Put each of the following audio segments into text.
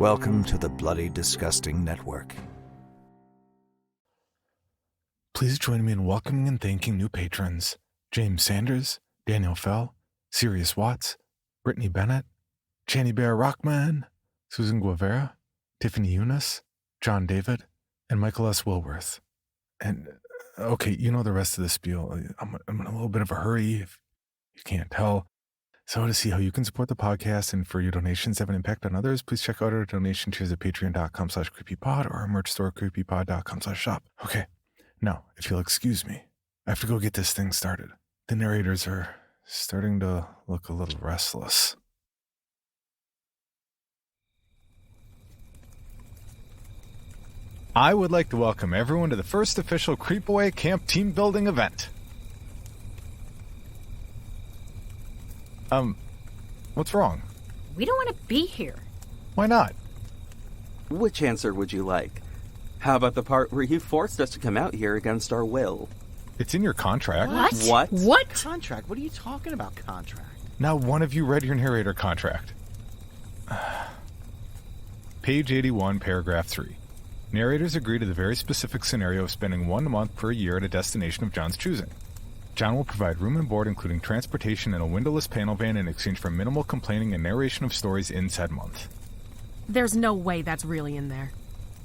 Welcome to the Bloody Disgusting Network. Please join me in welcoming and thanking new patrons: James Sanders, Daniel Fell, Sirius Watts, Brittany Bennett, Channy Bear Rockman, Susan Guevara, Tiffany Eunice, John David, and Michael S. Wilworth. And, okay, you know the rest of the spiel. I'm in a little bit of a hurry, if you can't tell. So to see how you can support the podcast and for your donations to have an impact on others, please check out our donation tiers at patreon.com/creepypod or our merch store, creepypod.com/shop. Okay, now, if you'll excuse me, I have to go get this thing started. The narrators are starting to look a little restless. I would like to welcome everyone to the first official Creepaway Camp team building event. What's wrong? We don't want to be here. Why not? Which answer would you like? How about the part where you forced us to come out here against our will? It's in your contract. What? What? Contract? What are you talking about, contract? Now one of you read your narrator contract. Page 81, paragraph 3. Narrators agree to the very specific scenario of spending 1 month per year at a destination of John's choosing. John will provide room and board, including transportation and a windowless panel van in exchange for minimal complaining and narration of stories in said month. There's no way that's really in there.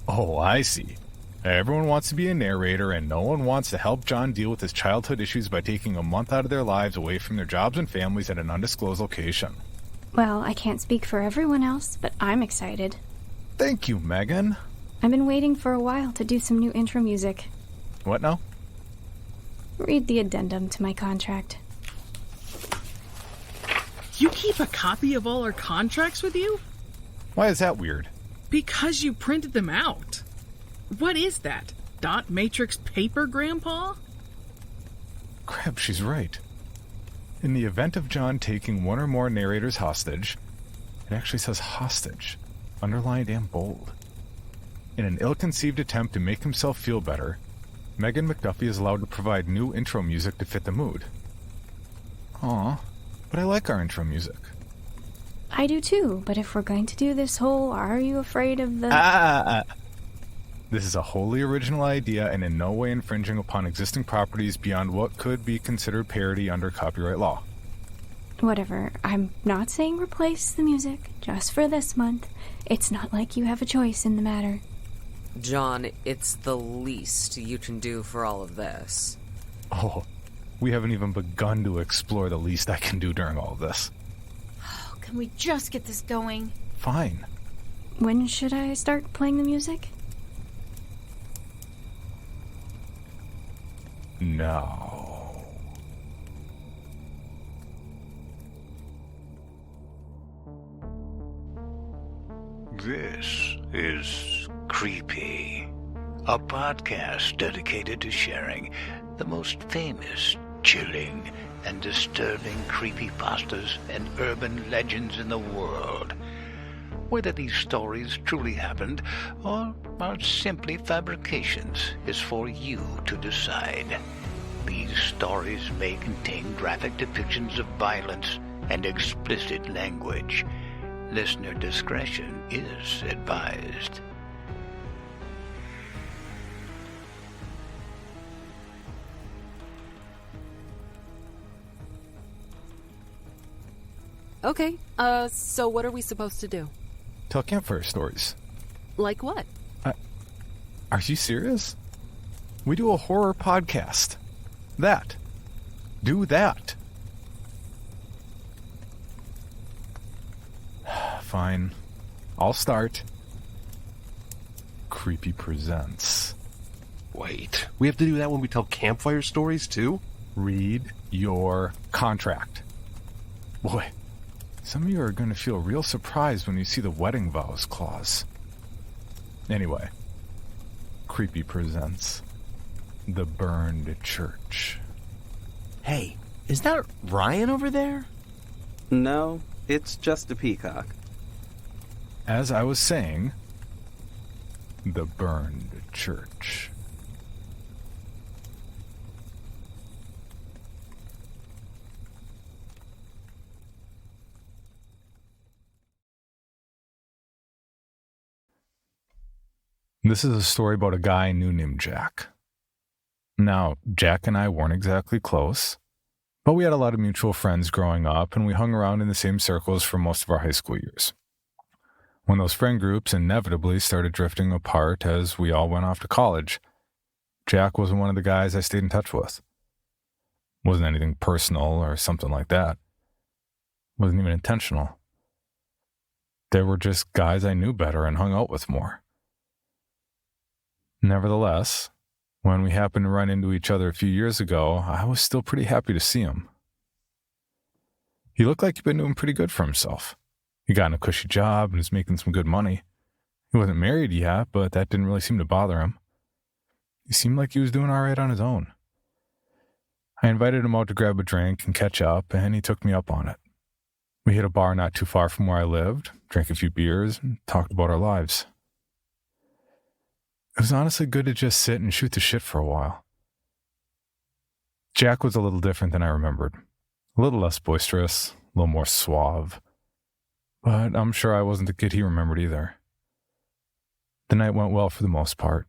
Oh, I see. Everyone wants to be a narrator, and no one wants to help John deal with his childhood issues by taking a month out of their lives away from their jobs and families at an undisclosed location. Well, I can't speak for everyone else, but I'm excited. Thank you, Megan. I've been waiting for a while to do some new intro music. What now? Read the addendum to my contract. You keep a copy of all our contracts with you? Why is that weird? Because you printed them out. What is that? Dot matrix paper, Grandpa? Crap, she's right. In the event of John taking one or more narrators hostage, it actually says hostage, underlined and bold. In an ill-conceived attempt to make himself feel better, Megan McDuffie is allowed to provide new intro music to fit the mood. Aw, but I like our intro music. I do too, but if we're going to do this whole "are you afraid of the..." This is a wholly original idea and in no way infringing upon existing properties beyond what could be considered parody under copyright law. Whatever, I'm not saying replace the music, just for this month. It's not like you have a choice in the matter. John, it's the least you can do for all of this. Oh, we haven't even begun to explore the least I can do during all of this. Oh, can we just get this going? Fine. When should I start playing the music? No. This is Creepy, a podcast dedicated to sharing the most famous, chilling, and disturbing creepypastas and urban legends in the world. Whether these stories truly happened or are simply fabrications is for you to decide. These stories may contain graphic depictions of violence and explicit language. Listener discretion is advised. Okay, so what are we supposed to do? Tell campfire stories. Like what? Are you serious? We do a horror podcast. That. Do that. Fine. I'll start. Creepy Presents. Wait, we have to do that when we tell campfire stories, too? Read your contract. Boy, some of you are going to feel real surprised when you see the wedding vows clause. Anyway, Creepy Presents The Burned Church. Hey, is that Ryan over there? No, it's just a peacock. As I was saying, The Burned Church. This is a story about a guy I knew named Jack. Now, Jack and I weren't exactly close, but we had a lot of mutual friends growing up, and we hung around in the same circles for most of our high school years. When those friend groups inevitably started drifting apart as we all went off to college, Jack wasn't one of the guys I stayed in touch with. Wasn't anything personal or something like that. Wasn't even intentional. They were just guys I knew better and hung out with more. Nevertheless, when we happened to run into each other a few years ago, I was still pretty happy to see him. He looked like he'd been doing pretty good for himself. He got in a cushy job and was making some good money. He wasn't married yet, but that didn't really seem to bother him. He seemed like he was doing all right on his own. I invited him out to grab a drink and catch up, and he took me up on it. We hit a bar not too far from where I lived, drank a few beers, and talked about our lives. It was honestly good to just sit and shoot the shit for a while. Jack was a little different than I remembered. A little less boisterous, a little more suave. But I'm sure I wasn't the kid he remembered either. The night went well for the most part.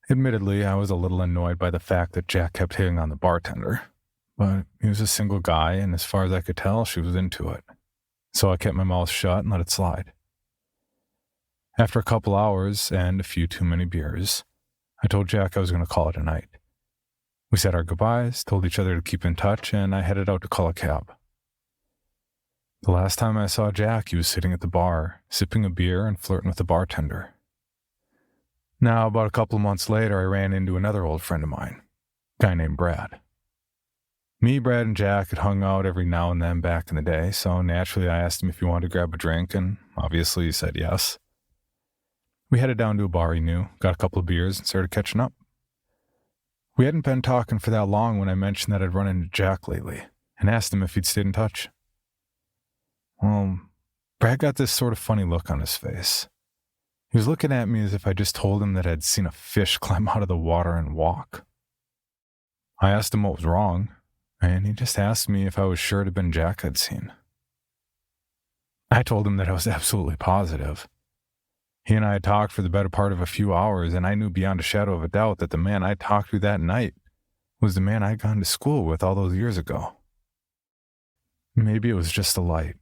Admittedly, I was a little annoyed by the fact that Jack kept hitting on the bartender. But he was a single guy, and as far as I could tell, she was into it. So I kept my mouth shut and let it slide. After a couple hours and a few too many beers, I told Jack I was going to call it a night. We said our goodbyes, told each other to keep in touch, and I headed out to call a cab. The last time I saw Jack, he was sitting at the bar, sipping a beer and flirting with the bartender. Now, about a couple of months later, I ran into another old friend of mine, a guy named Brad. Me, Brad, and Jack had hung out every now and then back in the day, so naturally I asked him if he wanted to grab a drink, and obviously he said yes. We headed down to a bar he knew, got a couple of beers, and started catching up. We hadn't been talking for that long when I mentioned that I'd run into Jack lately, and asked him if he'd stayed in touch. Well, Brad got this sort of funny look on his face. He was looking at me as if I just told him that I'd seen a fish climb out of the water and walk. I asked him what was wrong, and he just asked me if I was sure it had been Jack I'd seen. I told him that I was absolutely positive. He and I had talked for the better part of a few hours, and I knew beyond a shadow of a doubt that the man I talked to that night was the man I'd gone to school with all those years ago. Maybe it was just the light,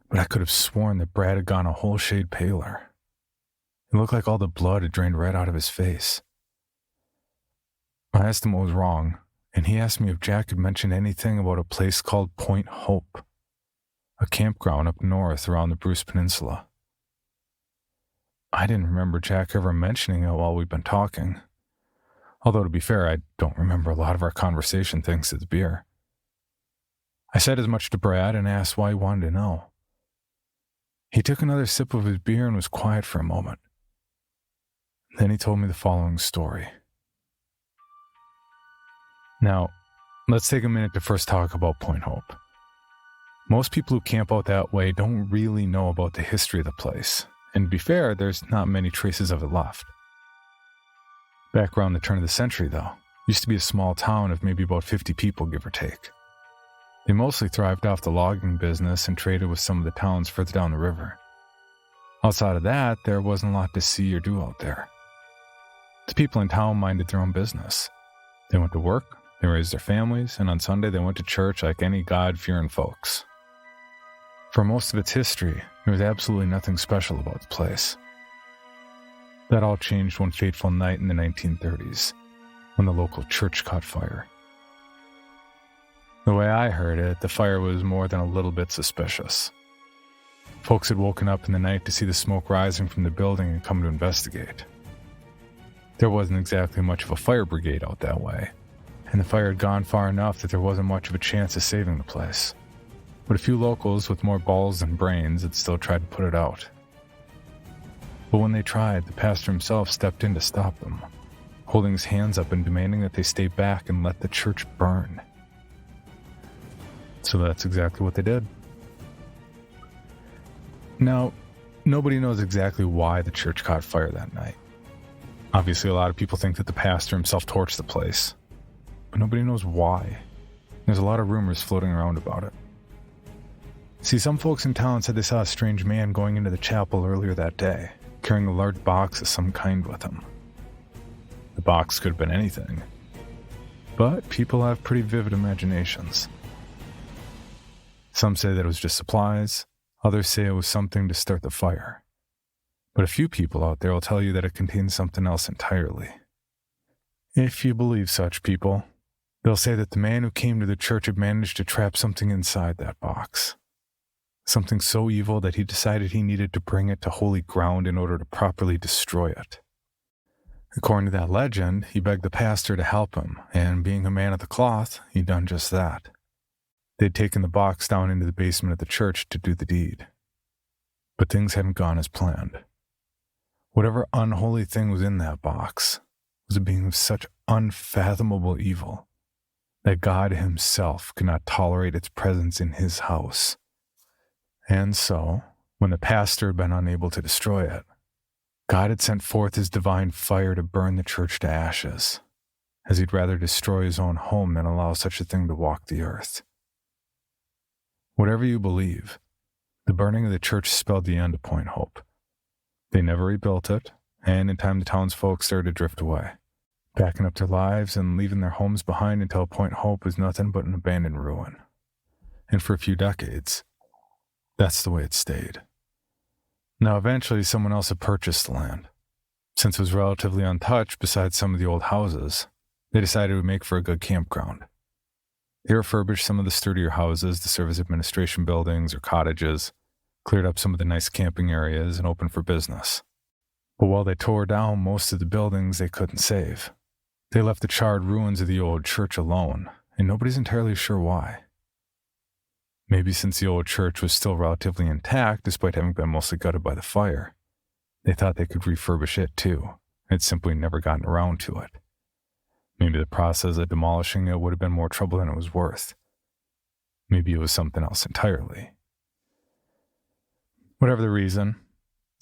but I could have sworn that Brad had gone a whole shade paler. It looked like all the blood had drained right out of his face. I asked him what was wrong, and he asked me if Jack had mentioned anything about a place called Point Hope, a campground up north around the Bruce Peninsula. I didn't remember Jack ever mentioning it while we'd been talking. Although, to be fair, I don't remember a lot of our conversation thanks to the beer. I said as much to Brad and asked why he wanted to know. He took another sip of his beer and was quiet for a moment. Then he told me the following story. Now, let's take a minute to first talk about Point Hope. Most people who camp out that way don't really know about the history of the place. And to be fair, there's not many traces of it left. Back around the turn of the century, though, used to be a small town of maybe about 50 people, give or take. They mostly thrived off the logging business and traded with some of the towns further down the river. Outside of that, there wasn't a lot to see or do out there. The people in town minded their own business. They went to work, they raised their families, and on Sunday they went to church like any God-fearing folks. For most of its history, there was absolutely nothing special about the place. That all changed one fateful night in the 1930s, when the local church caught fire. The way I heard it, the fire was more than a little bit suspicious. Folks had woken up in the night to see the smoke rising from the building and come to investigate. There wasn't exactly much of a fire brigade out that way, and the fire had gone far enough that there wasn't much of a chance of saving the place. But a few locals with more balls than brains had still tried to put it out. But when they tried, the pastor himself stepped in to stop them, holding his hands up and demanding that they stay back and let the church burn. So that's exactly what they did. Now, nobody knows exactly why the church caught fire that night. Obviously, a lot of people think that the pastor himself torched the place, but nobody knows why. There's a lot of rumors floating around about it. See, some folks in town said they saw a strange man going into the chapel earlier that day, carrying a large box of some kind with him. The box could have been anything, but people have pretty vivid imaginations. Some say that it was just supplies, others say it was something to start the fire. But a few people out there will tell you that it contains something else entirely. If you believe such people, they'll say that the man who came to the church had managed to trap something inside that box. Something so evil that he decided he needed to bring it to holy ground in order to properly destroy it. According to that legend, he begged the pastor to help him, and being a man of the cloth, he'd done just that. They'd taken the box down into the basement of the church to do the deed. But things hadn't gone as planned. Whatever unholy thing was in that box was a being of such unfathomable evil that God himself could not tolerate its presence in his house. And so, when the pastor had been unable to destroy it, God had sent forth his divine fire to burn the church to ashes, as he'd rather destroy his own home than allow such a thing to walk the earth. Whatever you believe, the burning of the church spelled the end of Point Hope. They never rebuilt it, and in time the townsfolk started to drift away, packing up their lives and leaving their homes behind until Point Hope was nothing but an abandoned ruin. And for a few decades, that's the way it stayed. Now eventually someone else had purchased the land. Since it was relatively untouched besides some of the old houses, they decided it would make for a good campground. They refurbished some of the sturdier houses to serve as administration buildings or cottages, cleared up some of the nice camping areas, and opened for business. But while they tore down most of the buildings they couldn't save, they left the charred ruins of the old church alone, and nobody's entirely sure why. Maybe since the old church was still relatively intact despite having been mostly gutted by the fire, they thought they could refurbish it too, and had simply never gotten around to it. Maybe the process of demolishing it would have been more trouble than it was worth. Maybe it was something else entirely. Whatever the reason,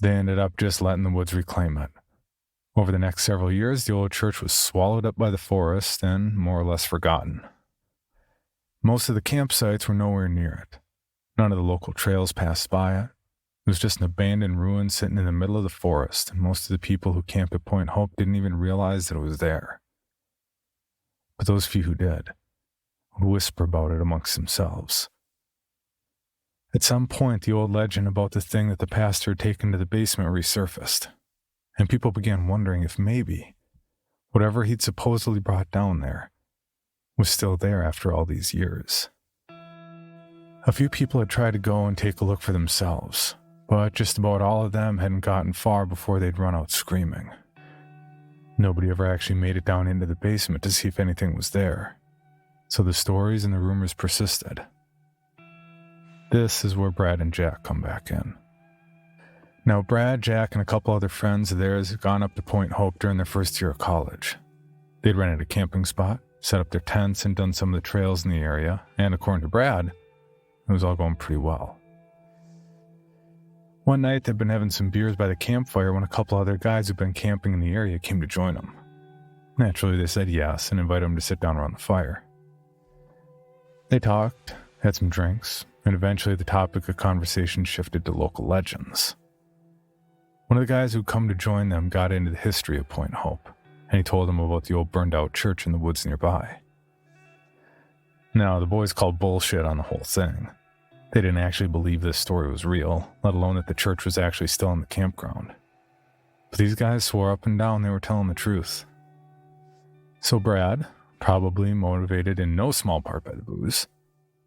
they ended up just letting the woods reclaim it. Over the next several years, the old church was swallowed up by the forest and more or less forgotten. Most of the campsites were nowhere near it. None of the local trails passed by it. It was just an abandoned ruin sitting in the middle of the forest, and most of the people who camped at Point Hope didn't even realize that it was there. But those few who did would whisper about it amongst themselves. At some point, the old legend about the thing that the pastor had taken to the basement resurfaced, and people began wondering if maybe whatever he'd supposedly brought down there was still there after all these years. A few people had tried to go and take a look for themselves, but just about all of them hadn't gotten far before they'd run out screaming. Nobody ever actually made it down into the basement to see if anything was there, so the stories and the rumors persisted. This is where Brad and Jack come back in. Now, Brad, Jack, and a couple other friends of theirs had gone up to Point Hope during their first year of college. They'd rented a camping spot, set up their tents, and done some of the trails in the area, and according to Brad, it was all going pretty well. One night, they'd been having some beers by the campfire when a couple other guys who'd been camping in the area came to join them. Naturally, they said yes and invited them to sit down around the fire. They talked, had some drinks, and eventually the topic of conversation shifted to local legends. One of the guys who'd come to join them got into the history of Point Hope, and he told them about the old burned-out church in the woods nearby. Now, the boys called bullshit on the whole thing. They didn't actually believe this story was real, let alone that the church was actually still in the campground. But these guys swore up and down they were telling the truth. So Brad, probably motivated in no small part by the booze,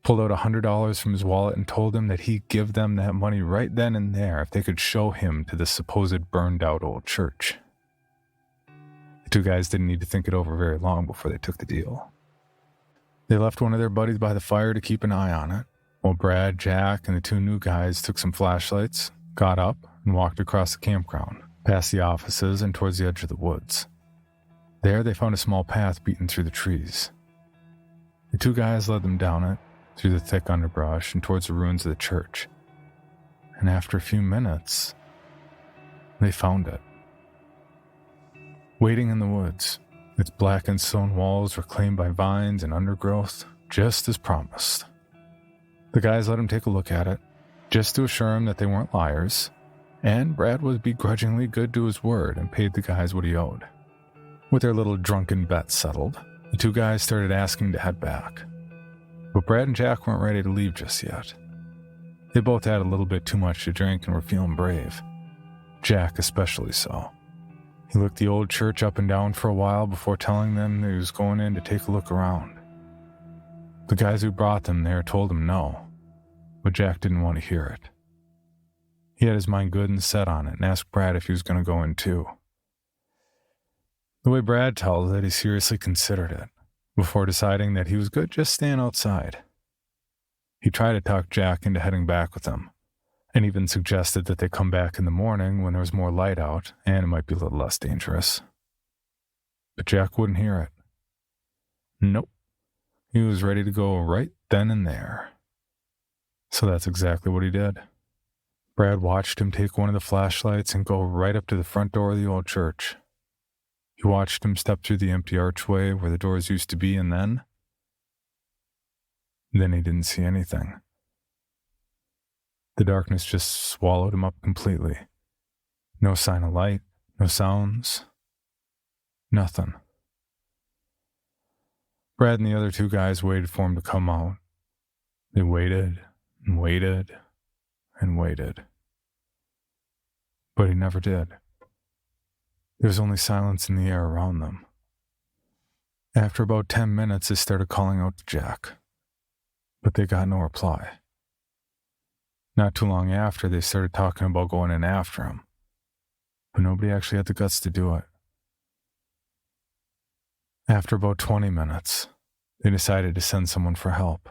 pulled out $100 from his wallet and told them that he'd give them that money right then and there if they could show him to the supposed burned-out old church. The two guys didn't need to think it over very long before they took the deal. They left one of their buddies by the fire to keep an eye on it, while Brad, Jack, and the two new guys took some flashlights, got up, and walked across the campground, past the offices and towards the edge of the woods. There they found a small path beaten through the trees. The two guys led them down it, through the thick underbrush and towards the ruins of the church. And after a few minutes, they found it. Waiting in the woods, its blackened stone walls reclaimed by vines and undergrowth, just as promised. The guys let him take a look at it, just to assure him that they weren't liars, and Brad was begrudgingly good to his word and paid the guys what he owed. With their little drunken bet settled, the two guys started asking to head back. But Brad and Jack weren't ready to leave just yet. They both had a little bit too much to drink and were feeling brave. Jack especially so. He looked the old church up and down for a while before telling them that he was going in to take a look around. The guys who brought them there told him no, but Jack didn't want to hear it. He had his mind good and set on it and asked Brad if he was going to go in too. The way Brad tells it, he seriously considered it, before deciding that he was good just staying outside. He tried to talk Jack into heading back with him, and even suggested that they come back in the morning when there was more light out and it might be a little less dangerous. But Jack wouldn't hear it. Nope. He was ready to go right then and there. So that's exactly what he did. Brad watched him take one of the flashlights and go right up to the front door of the old church. He watched him step through the empty archway where the doors used to be, and then he didn't see anything. The darkness just swallowed him up completely. No sign of light, no sounds, nothing. Brad and the other two guys waited for him to come out. They waited and waited and waited. But he never did. There was only silence in the air around them. After about 10 minutes, they started calling out to Jack, but they got no reply. Not too long after, they started talking about going in after him, but nobody actually had the guts to do it. After about 20 minutes, they decided to send someone for help.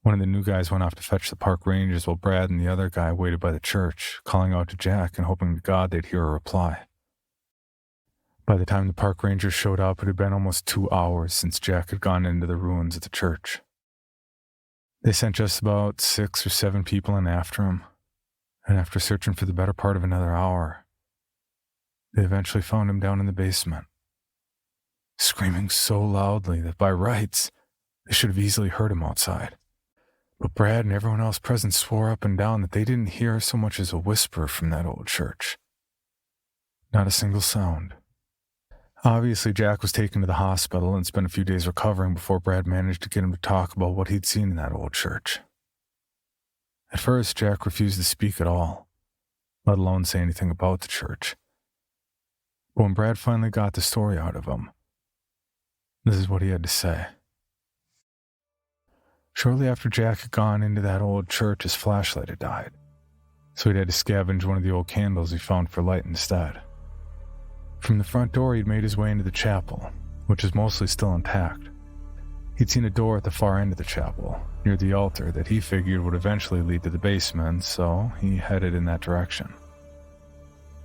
One of the new guys went off to fetch the park rangers while Brad and the other guy waited by the church, calling out to Jack and hoping to God they'd hear a reply. By the time the park rangers showed up, it had been almost 2 hours since Jack had gone into the ruins of the church. They sent just about 6 or 7 people in after him, and after searching for the better part of another hour, they eventually found him down in the basement, screaming so loudly that by rights, they should have easily heard him outside. But Brad and everyone else present swore up and down that they didn't hear so much as a whisper from that old church. Not a single sound. Obviously, Jack was taken to the hospital and spent a few days recovering before Brad managed to get him to talk about what he'd seen in that old church. At first, Jack refused to speak at all, let alone say anything about the church. But when Brad finally got the story out of him, this is what he had to say. Shortly after Jack had gone into that old church, his flashlight had died, so he'd had to scavenge one of the old candles he found for light instead. From the front door, he'd made his way into the chapel, which is mostly still intact. He'd seen a door at the far end of the chapel, near the altar, that he figured would eventually lead to the basement, so he headed in that direction.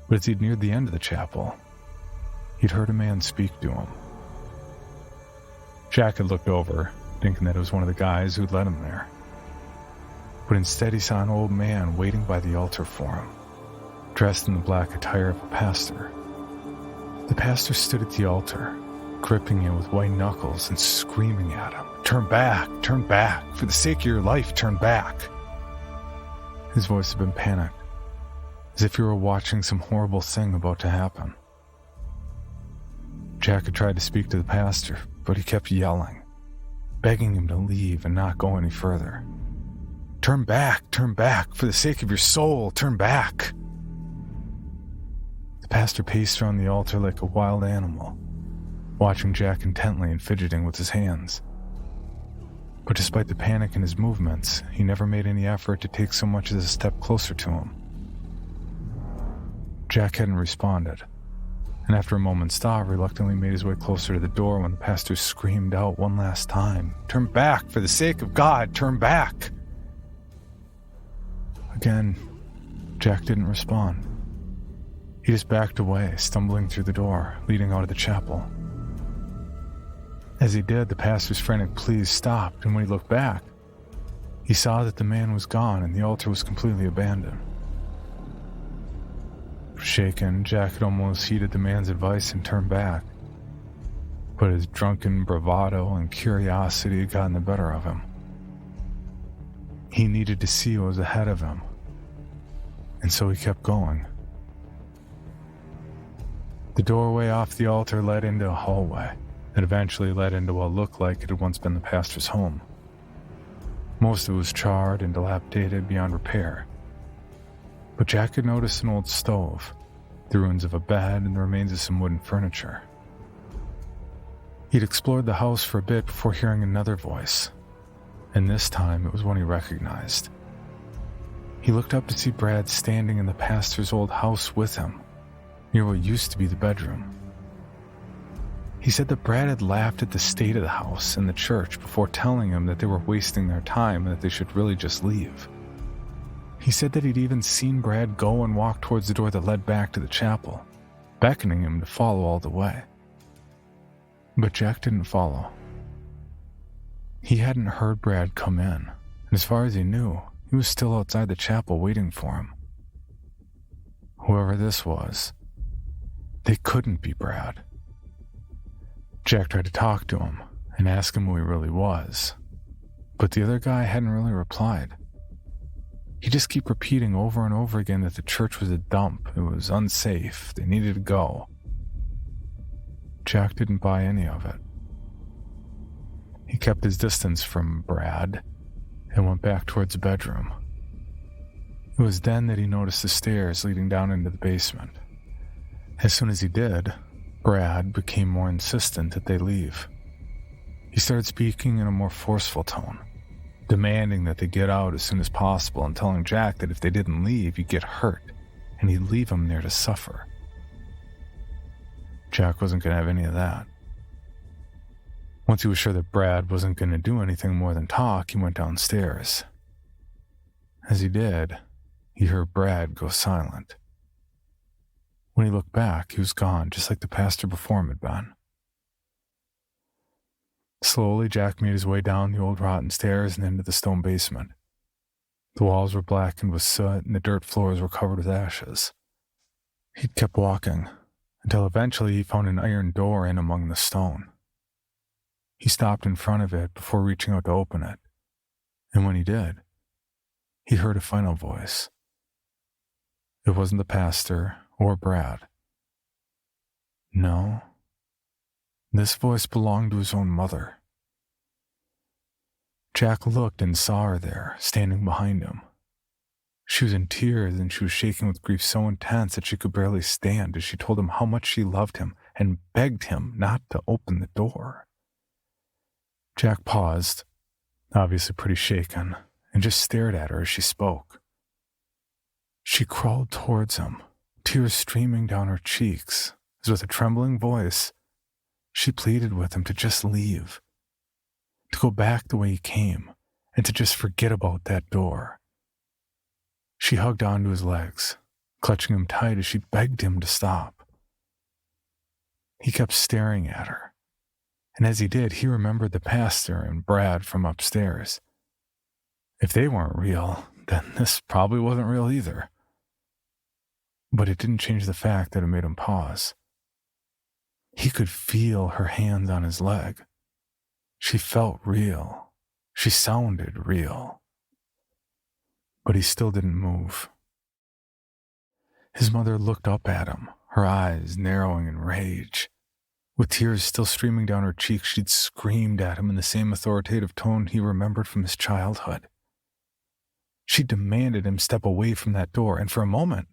But as he'd neared the end of the chapel, he'd heard a man speak to him. Jack had looked over, thinking that it was one of the guys who'd led him there. But instead he saw an old man waiting by the altar for him, dressed in the black attire of a pastor. The pastor stood at the altar, gripping him with white knuckles and screaming at him, turn back, for the sake of your life, turn back." His voice had been panicked, as if he were watching some horrible thing about to happen. Jack had tried to speak to the pastor, but he kept yelling, begging him to leave and not go any further. Turn back, for the sake of your soul, turn back." The pastor paced around the altar like a wild animal, watching Jack intently and fidgeting with his hands. But despite the panic in his movements, he never made any effort to take so much as a step closer to him. Jack hadn't responded, and after a moment's thought, reluctantly made his way closer to the door when the pastor screamed out one last time, "Turn back, for the sake of God, turn back!" Again, Jack didn't respond. He just backed away, stumbling through the door, leading out of the chapel. As he did, the pastor's frantic pleas stopped, and when he looked back, he saw that the man was gone and the altar was completely abandoned. Shaken, Jack had almost heeded the man's advice and turned back, but his drunken bravado and curiosity had gotten the better of him. He needed to see what was ahead of him. and so he kept going. The doorway off the altar led into a hallway that eventually led into what looked like it had once been the pastor's home. Most of it was charred and dilapidated beyond repair. But Jack had noticed an old stove, the ruins of a bed, and the remains of some wooden furniture. He'd explored the house for a bit before hearing another voice, and this time it was one he recognized. He looked up to see Brad standing in the pastor's old house with him, near what used to be the bedroom. He said that Brad had laughed at the state of the house and the church before telling him that they were wasting their time and that they should really just leave. He said that he'd even seen Brad go and walk towards the door that led back to the chapel, beckoning him to follow all the way. But Jack didn't follow. He hadn't heard Brad come in, and as far as he knew, he was still outside the chapel waiting for him. Whoever this was, they couldn't be Brad. Jack tried to talk to him and ask him who he really was, but the other guy hadn't really replied. He'd just keep repeating over and over again that the church was a dump, it was unsafe, they needed to go. Jack didn't buy any of it. He kept his distance from Brad and went back towards the bedroom. It was then that he noticed the stairs leading down into the basement. As soon as he did, Brad became more insistent that they leave. He started speaking in a more forceful tone, demanding that they get out as soon as possible and telling Jack that if they didn't leave, he'd get hurt and he'd leave him there to suffer. Jack wasn't going to have any of that. Once he was sure that Brad wasn't going to do anything more than talk, he went downstairs. As he did, he heard Brad go silent. When he looked back, he was gone, just like the pastor before him had been. Slowly, Jack made his way down the old rotten stairs and into the stone basement. The walls were blackened with soot and the dirt floors were covered with ashes. He'd kept walking, until eventually he found an iron door in among the stone. He stopped in front of it before reaching out to open it, and when he did, he heard a final voice. It wasn't the pastor or Brad. No, this voice belonged to his own mother. Jack looked and saw her there, standing behind him. She was in tears and she was shaking with grief so intense that she could barely stand as she told him how much she loved him and begged him not to open the door. Jack paused, obviously pretty shaken, and just stared at her as she spoke. She crawled towards him, tears streaming down her cheeks, as with a trembling voice, she pleaded with him to just leave, to go back the way he came, and to just forget about that door. She hugged onto his legs, clutching him tight as she begged him to stop. He kept staring at her, and as he did, he remembered the pastor and Brad from upstairs. If they weren't real, then this probably wasn't real either. But it didn't change the fact that it made him pause. He could feel her hands on his leg. She felt real. She sounded real. But he still didn't move. His mother looked up at him, her eyes narrowing in rage. With tears still streaming down her cheeks, she'd screamed at him in the same authoritative tone he remembered from his childhood. She demanded him step away from that door, and for a moment,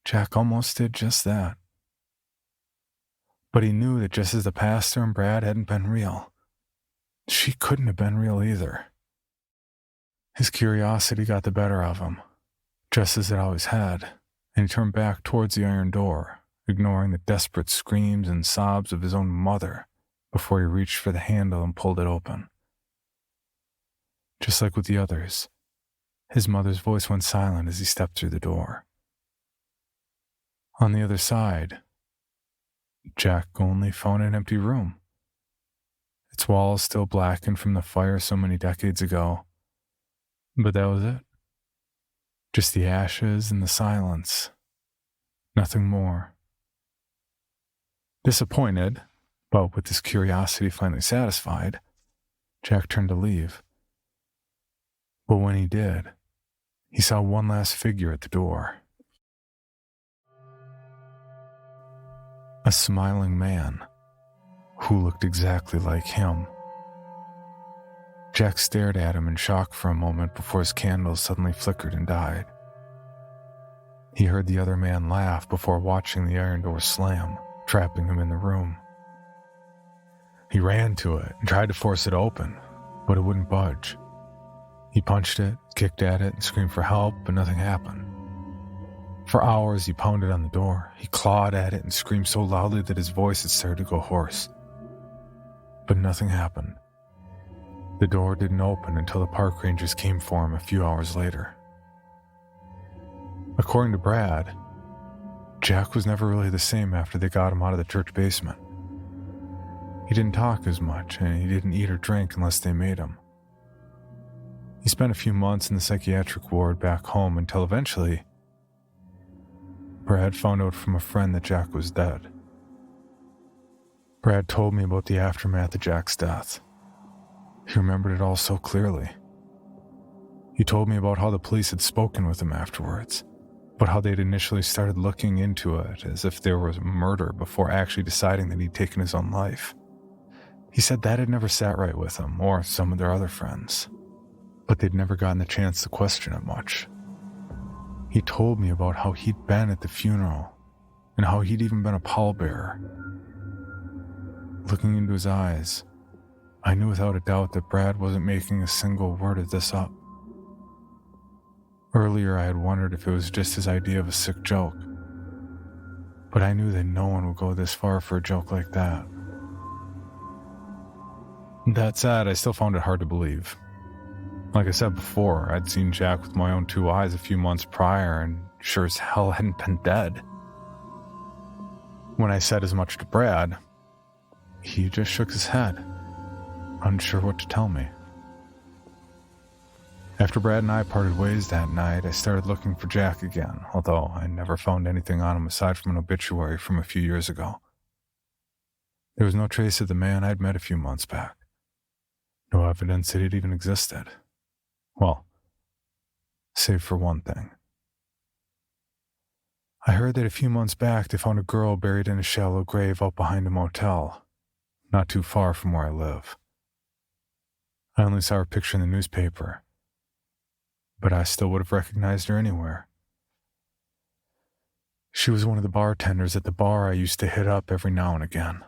Jack almost did just that. But he knew that just as the pastor and Brad hadn't been real, she couldn't have been real either. His curiosity got the better of him, just as it always had, and he turned back towards the iron door, ignoring the desperate screams and sobs of his own mother before he reached for the handle and pulled it open. Just like with the others, his mother's voice went silent as he stepped through the door. On the other side, Jack only found an empty room. Its walls still blackened from the fire so many decades ago, but that was it. Just the ashes and the silence. Nothing more. Disappointed, but with his curiosity finally satisfied, Jack turned to leave. But when he did, he saw one last figure at the door. A smiling man who looked exactly like him. Jack stared at him in shock for a moment before his candle suddenly flickered and died. He heard the other man laugh before watching the iron door slam, trapping him in the room. He ran to it and tried to force it open, but it wouldn't budge. He punched it, kicked at it, and screamed for help, but nothing happened. For hours, he pounded on the door. He clawed at it and screamed so loudly that his voice had started to go hoarse. But nothing happened. The door didn't open until the park rangers came for him a few hours later. According to Brad, Jack was never really the same after they got him out of the church basement. He didn't talk as much, and he didn't eat or drink unless they made him. He spent a few months in the psychiatric ward back home until eventually, Brad found out from a friend that Jack was dead. Brad told me about the aftermath of Jack's death. He remembered it all so clearly. He told me about how the police had spoken with him afterwards, but how they'd initially started looking into it as if there was a murder before actually deciding that he'd taken his own life. He said that had never sat right with him or some of their other friends, but they'd never gotten the chance to question it much. He told me about how he'd been at the funeral and how he'd even been a pallbearer. Looking into his eyes, I knew without a doubt that Brad wasn't making a single word of this up. Earlier, I had wondered if it was just his idea of a sick joke, but I knew that no one would go this far for a joke like that. That said, I still found it hard to believe. Like I said before, I'd seen Jack with my own two eyes a few months prior and sure as hell hadn't been dead. When I said as much to Brad, he just shook his head, unsure what to tell me. After Brad and I parted ways that night, I started looking for Jack again, although I never found anything on him aside from an obituary from a few years ago. There was no trace of the man I'd met a few months back. No evidence that it even existed. Well, save for one thing. I heard that a few months back they found a girl buried in a shallow grave out behind a motel, not too far from where I live. I only saw her picture in the newspaper, but I still would have recognized her anywhere. She was one of the bartenders at the bar I used to hit up every now and again.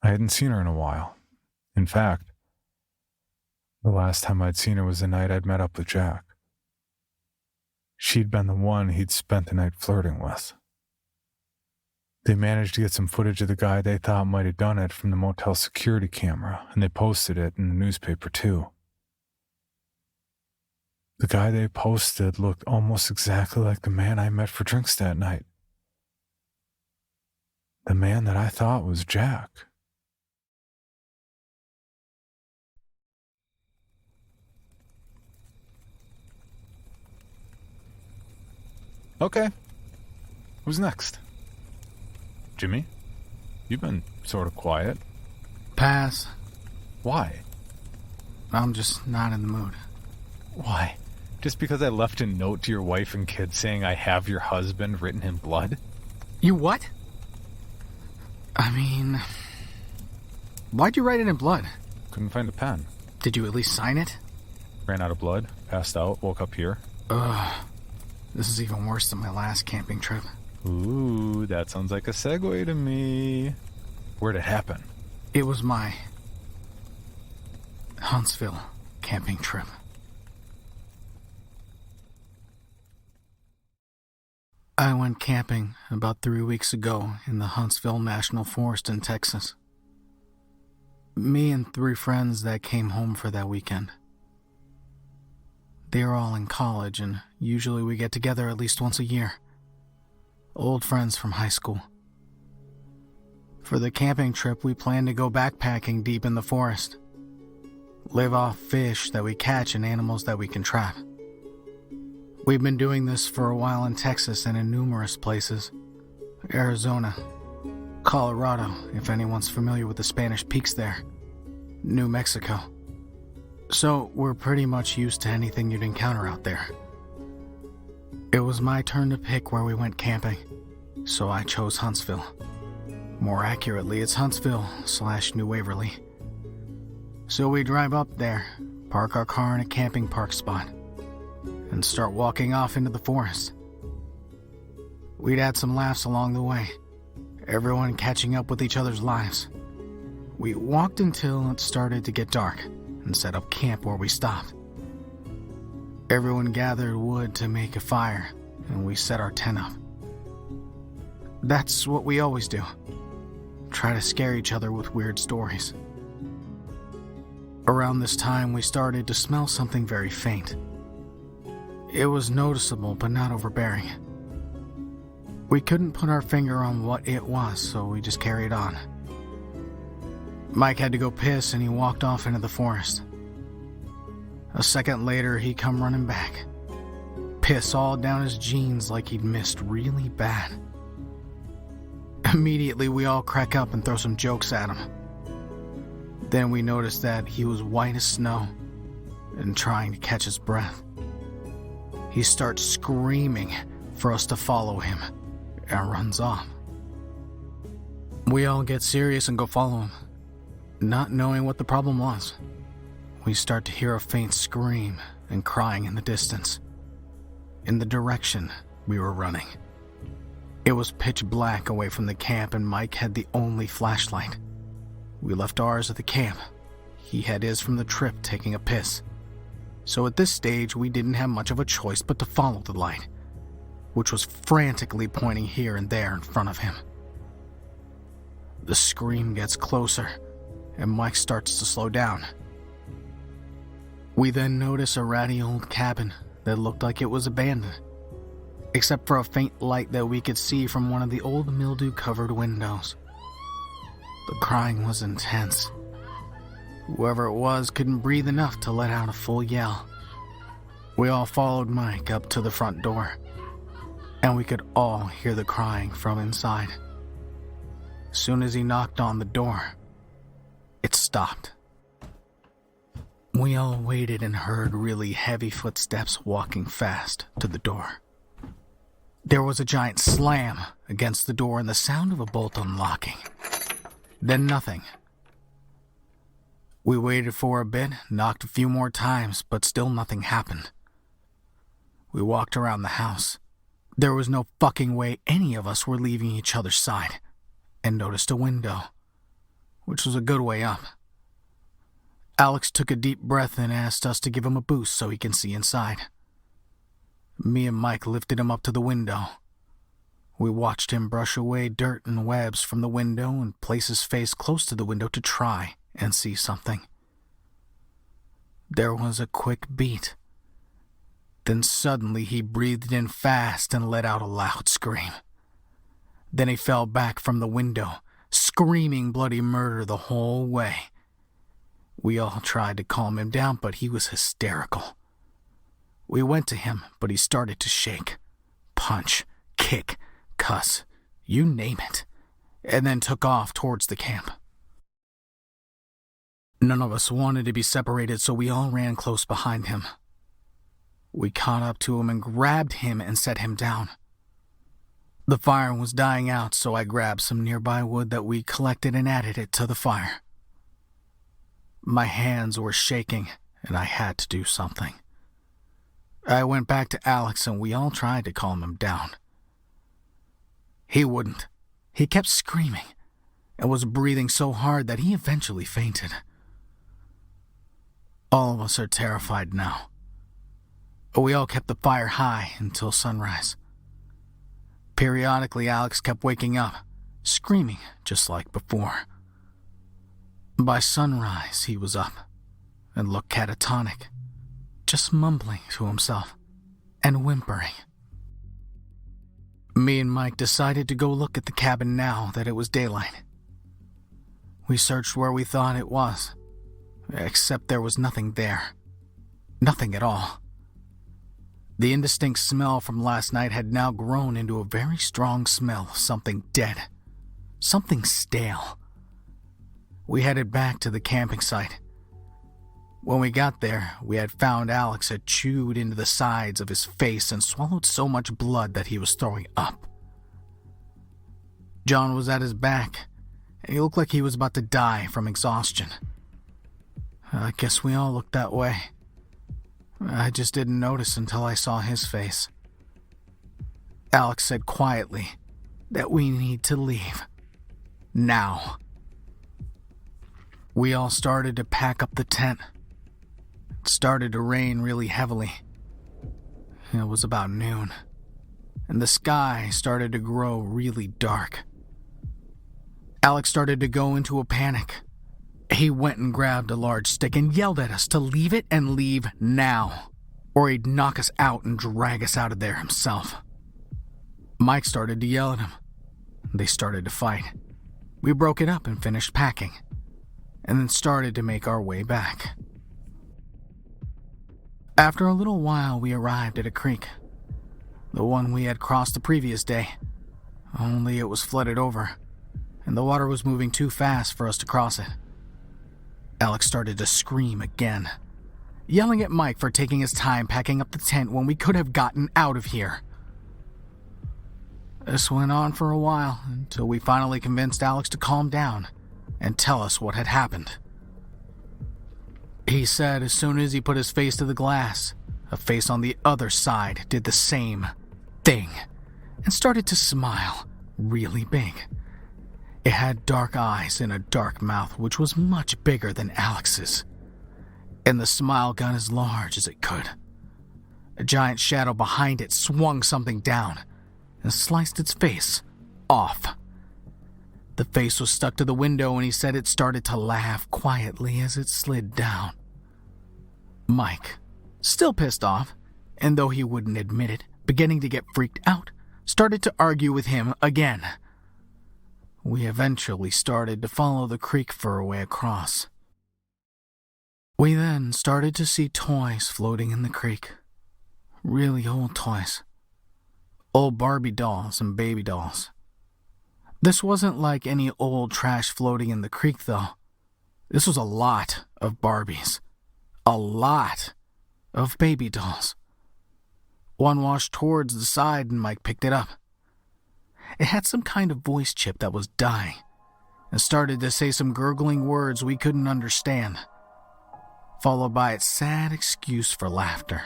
I hadn't seen her in a while. In fact, the last time I'd seen her was the night I'd met up with Jack. She'd been the one he'd spent the night flirting with. They managed to get some footage of the guy they thought might have done it from the motel security camera, and they posted it in the newspaper too. The guy they posted looked almost exactly like the man I met for drinks that night. The man that I thought was Jack. Okay. Who's next? Jimmy? You've been sort of quiet. Pass. Why? I'm just not in the mood. Why? Just because I left a note to your wife and kids saying I have your husband written in blood? You what? I mean, why'd you write it in blood? Couldn't find the pen. Did you at least sign it? Ran out of blood, passed out, woke up here. Ugh. This is even worse than my last camping trip. Ooh, that sounds like a segue to me. Where'd it happen? It was my Huntsville camping trip. I went camping about 3 weeks ago in the Huntsville National Forest in Texas. Me and 3 friends that came home for that weekend. They are all in college, and usually we get together at least once a year. Old friends from high school. For the camping trip, we plan to go backpacking deep in the forest. Live off fish that we catch and animals that we can trap. We've been doing this for a while in Texas and in numerous places. Arizona, Colorado, if anyone's familiar with the Spanish peaks there, New Mexico. So we're pretty much used to anything you'd encounter out there. It was my turn to pick where we went camping, so I chose Huntsville. More accurately, it's Huntsville/New Waverly. So we drive up there, park our car in a camping park spot, and start walking off into the forest. We'd had some laughs along the way, everyone catching up with each other's lives. We walked until it started to get dark and set up camp where we stopped. Everyone gathered wood to make a fire, and we set our tent up. That's what we always do. Try to scare each other with weird stories. Around this time, we started to smell something very faint. It was noticeable, but not overbearing. We couldn't put our finger on what it was, so we just carried on. Mike had to go piss, and he walked off into the forest. A second later, he come running back. Piss all down his jeans like he'd missed really bad. Immediately, we all crack up and throw some jokes at him. Then we noticed that he was white as snow and trying to catch his breath. He starts screaming for us to follow him and runs off. We all get serious and go follow him, not knowing what the problem was. We start to hear a faint scream and crying in the distance, in the direction we were running. It was pitch black away from the camp, and Mike had the only flashlight. We left ours at the camp. He had his from the trip taking a piss. So at this stage, we didn't have much of a choice but to follow the light, which was frantically pointing here and there in front of him. The scream gets closer, and Mike starts to slow down. We then notice a ratty old cabin that looked like it was abandoned, except for a faint light that we could see from one of the old mildew-covered windows. The crying was intense. Whoever it was couldn't breathe enough to let out a full yell. We all followed Mike up to the front door, and we could all hear the crying from inside. Soon as he knocked on the door, it stopped. We all waited and heard really heavy footsteps walking fast to the door. There was a giant slam against the door and the sound of a bolt unlocking. Then nothing. We waited for a bit, knocked a few more times, but still nothing happened. We walked around the house. There was no fucking way any of us were leaving each other's side, and noticed a window, which was a good way up. Alex took a deep breath and asked us to give him a boost so he can see inside. Me and Mike lifted him up to the window. We watched him brush away dirt and webs from the window and place his face close to the window to try and see something. There was a quick beat. Then suddenly he breathed in fast and let out a loud scream. Then he fell back from the window, screaming bloody murder the whole way. We all tried to calm him down, but he was hysterical. We went to him, but he started to shake, punch, kick, cuss, you name it, and then took off towards the camp. None of us wanted to be separated, so we all ran close behind him. We caught up to him and grabbed him and set him down. The fire was dying out, so I grabbed some nearby wood that we collected and added it to the fire. My hands were shaking, and I had to do something. I went back to Alex, and we all tried to calm him down. He wouldn't. He kept screaming, and was breathing so hard that he eventually fainted. All of us are terrified now. We all kept the fire high until sunrise. Periodically, Alex kept waking up, screaming just like before. By sunrise, he was up and looked catatonic, just mumbling to himself and whimpering. Me and Mike decided to go look at the cabin now that it was daylight. We searched where we thought it was, except there was nothing there. Nothing at all. The indistinct smell from last night had now grown into a very strong smell of something dead, something stale. We headed back to the camping site. When we got there, we had found Alex had chewed into the sides of his face and swallowed so much blood that he was throwing up. John was at his back, and he looked like he was about to die from exhaustion. I guess we all looked that way. I just didn't notice until I saw his face. Alex said quietly that we need to leave. Now. We all started to pack up the tent. It started to rain really heavily. It was about noon, and the sky started to grow really dark. Alex started to go into a panic. He went and grabbed a large stick and yelled at us to leave it and leave now, or he'd knock us out and drag us out of there himself. Mike started to yell at him. They started to fight. We broke it up and finished packing, and then started to make our way back. After a little while, we arrived at a creek, the one we had crossed the previous day, only it was flooded over, and the water was moving too fast for us to cross it. Alex started to scream again, yelling at Mike for taking his time packing up the tent when we could have gotten out of here. This went on for a while until we finally convinced Alex to calm down and tell us what had happened. He said as soon as he put his face to the glass, a face on the other side did the same thing and started to smile really big. It had dark eyes and a dark mouth which was much bigger than Alex's, and the smile got as large as it could. A giant shadow behind it swung something down and sliced its face off. The face was stuck to the window, and he said it started to laugh quietly as it slid down. Mike, still pissed off, and though he wouldn't admit it, beginning to get freaked out, started to argue with him again. We eventually started to follow the creek for a way across. We then started to see toys floating in the creek. Really old toys. Old Barbie dolls and baby dolls. This wasn't like any old trash floating in the creek, though. This was a lot of Barbies. A lot of baby dolls. One washed towards the side and Mike picked it up. It had some kind of voice chip that was dying and started to say some gurgling words we couldn't understand, followed by its sad excuse for laughter.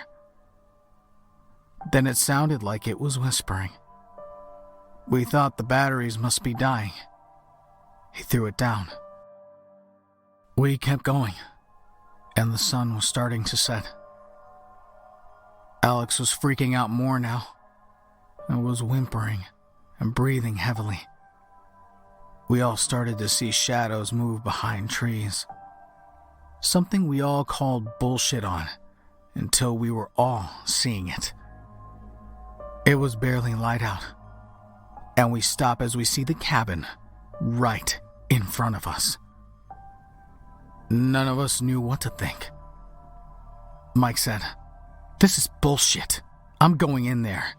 Then it sounded like it was whispering. We thought the batteries must be dying. He threw it down. We kept going, and the sun was starting to set. Alex was freaking out more now, and was whimpering and breathing heavily. We all started to see shadows move behind trees. Something we all called bullshit on, until we were all seeing it. It was barely light out, and we stop as we see the cabin right in front of us. None of us knew what to think. Mike said, "This is bullshit. I'm going in there."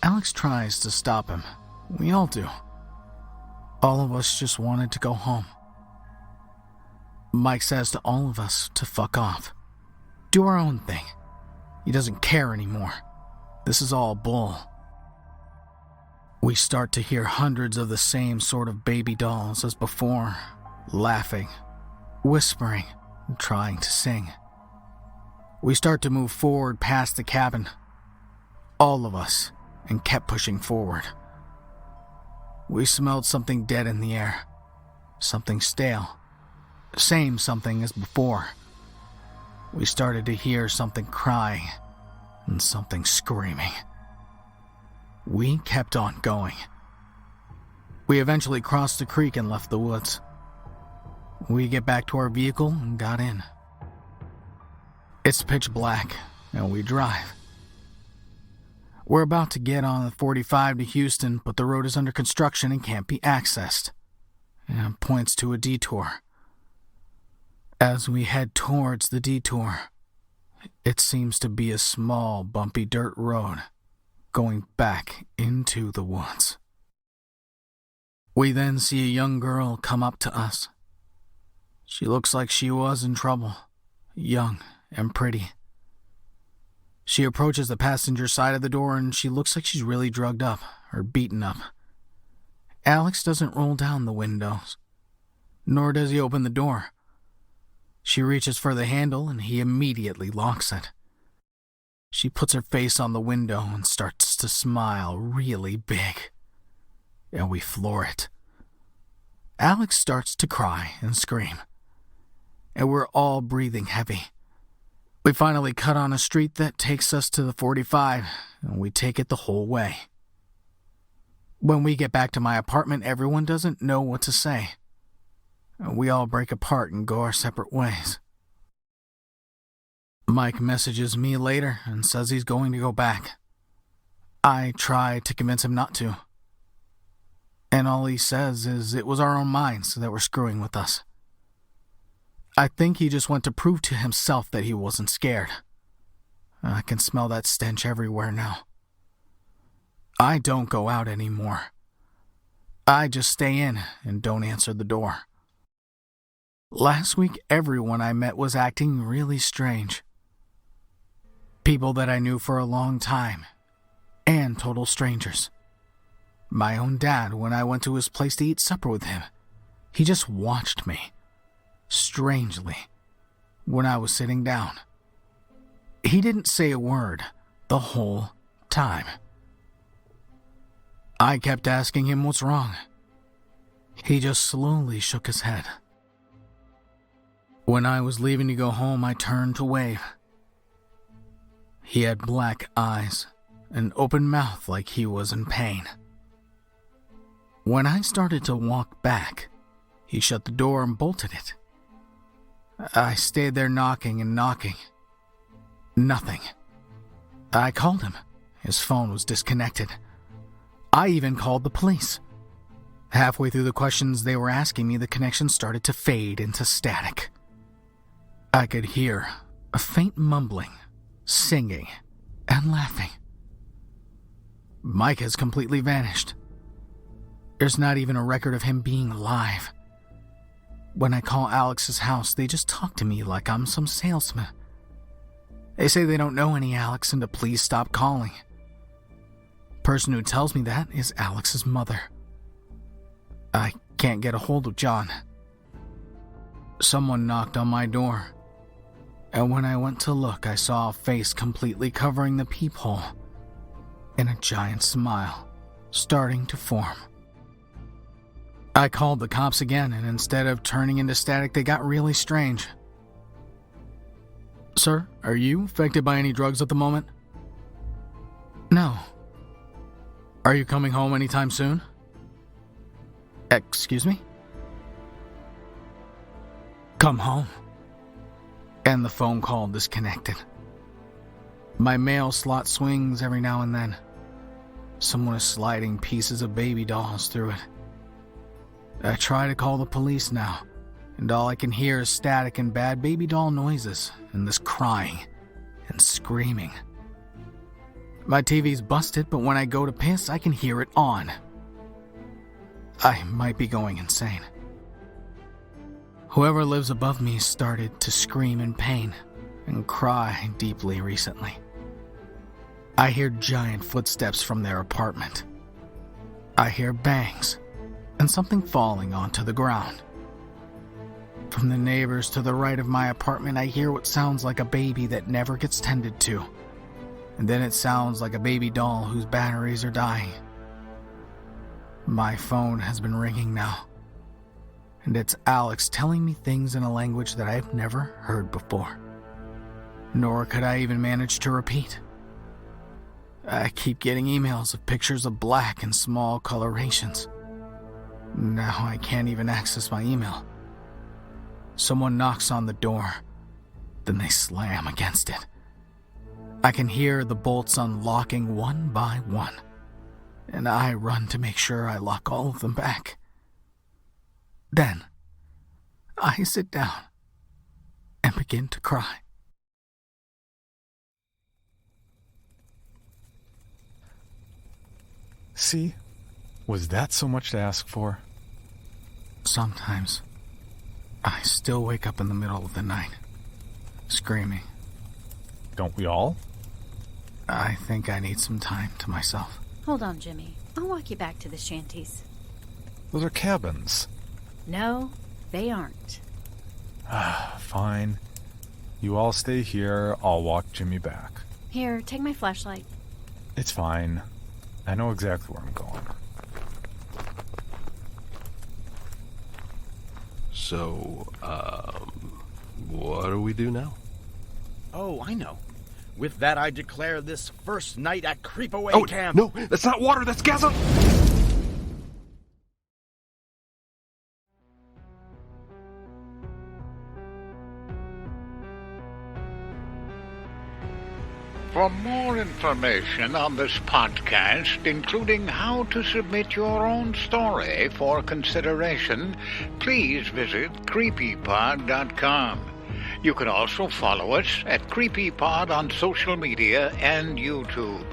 Alex tries to stop him. We all do. All of us just wanted to go home. Mike says to all of us to fuck off. Do our own thing. He doesn't care anymore. This is all bull. We start to hear hundreds of the same sort of baby dolls as before, laughing, whispering, and trying to sing. We start to move forward past the cabin, all of us, and kept pushing forward. We smelled something dead in the air, something stale, same something as before. We started to hear something crying and something screaming. We kept on going. We eventually crossed the creek and left the woods. We get back to our vehicle and got in. It's pitch black, and we drive. We're about to get on the 45 to Houston, but the road is under construction and can't be accessed. It points to a detour. As we head towards the detour, it seems to be a small, bumpy dirt road going back into the woods. We then see a young girl come up to us. She looks like she was in trouble, young and pretty. She approaches the passenger side of the door and she looks like she's really drugged up or beaten up. Alex doesn't roll down the windows, nor does he open the door. She reaches for the handle and he immediately locks it. She puts her face on the window and starts to smile really big, and we floor it. Alex starts to cry and scream, and we're all breathing heavy. We finally cut on a street that takes us to the 45, and we take it the whole way. When we get back to my apartment, everyone doesn't know what to say. We all break apart and go our separate ways. Mike messages me later and says he's going to go back. I try to convince him not to. And all he says is it was our own minds that were screwing with us. I think he just went to prove to himself that he wasn't scared. I can smell that stench everywhere now. I don't go out anymore. I just stay in and don't answer the door. Last week, everyone I met was acting really strange. People that I knew for a long time, and total strangers. My own dad, when I went to his place to eat supper with him, he just watched me, strangely, when I was sitting down. He didn't say a word the whole time. I kept asking him what's wrong. He just slowly shook his head. When I was leaving to go home, I turned to wave. He had black eyes, an open mouth like he was in pain. When I started to walk back, he shut the door and bolted it. I stayed there knocking and knocking. Nothing. I called him. His phone was disconnected. I even called the police. Halfway through the questions they were asking me, the connection started to fade into static. I could hear a faint mumbling, singing, and laughing. Mike has completely vanished. There's not even a record of him being alive. When I call Alex's house, they just talk to me like I'm some salesman. They say they don't know any Alex and to please stop calling. The person who tells me that is Alex's mother. I can't get a hold of John. Someone knocked on my door, and when I went to look, I saw a face completely covering the peephole, and a giant smile starting to form. I called the cops again, and instead of turning into static, they got really strange. Sir, are you affected by any drugs at the moment? No. Are you coming home anytime soon? Excuse me? Come home. And the phone call disconnected. My mail slot swings every now and then. Someone is sliding pieces of baby dolls through it. I try to call the police now, and all I can hear is static and bad baby doll noises and this crying and screaming. My TV's busted, but when I go to piss, I can hear it on. I might be going insane. Whoever lives above me started to scream in pain and cry deeply recently. I hear giant footsteps from their apartment. I hear bangs and something falling onto the ground. From the neighbors to the right of my apartment, I hear what sounds like a baby that never gets tended to. And then it sounds like a baby doll whose batteries are dying. My phone has been ringing now, and it's Alex telling me things in a language that I've never heard before, nor could I even manage to repeat. I keep getting emails of pictures of black and small colorations. Now I can't even access my email. Someone knocks on the door, then they slam against it. I can hear the bolts unlocking one by one, and I run to make sure I lock all of them back. Then, I sit down and begin to cry. See? Was that so much to ask for? Sometimes. I still wake up in the middle of the night, screaming. Don't we all? I think I need some time to myself. Hold on, Jimmy. I'll walk you back to the shanties. Those are cabins. No, they aren't. Fine. You all stay here. I'll walk Jimmy back. Here, take my flashlight. It's fine. I know exactly where I'm going. So, what do we do now? Oh, I know. With that, I declare this first night at Creepaway Oh, Camp. no, that's not water, that's gas. For more information on this podcast, including how to submit your own story for consideration, please visit creepypod.com. You can also follow us at CreepyPod on social media and YouTube.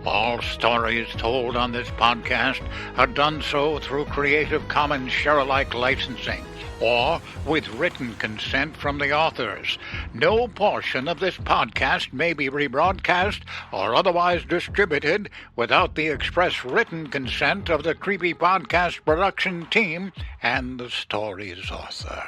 All stories told on this podcast are done so through Creative Commons Share-alike licensing, or with written consent from the authors. No portion of this podcast may be rebroadcast or otherwise distributed without the express written consent of the Creepy Podcast production team and the story's author.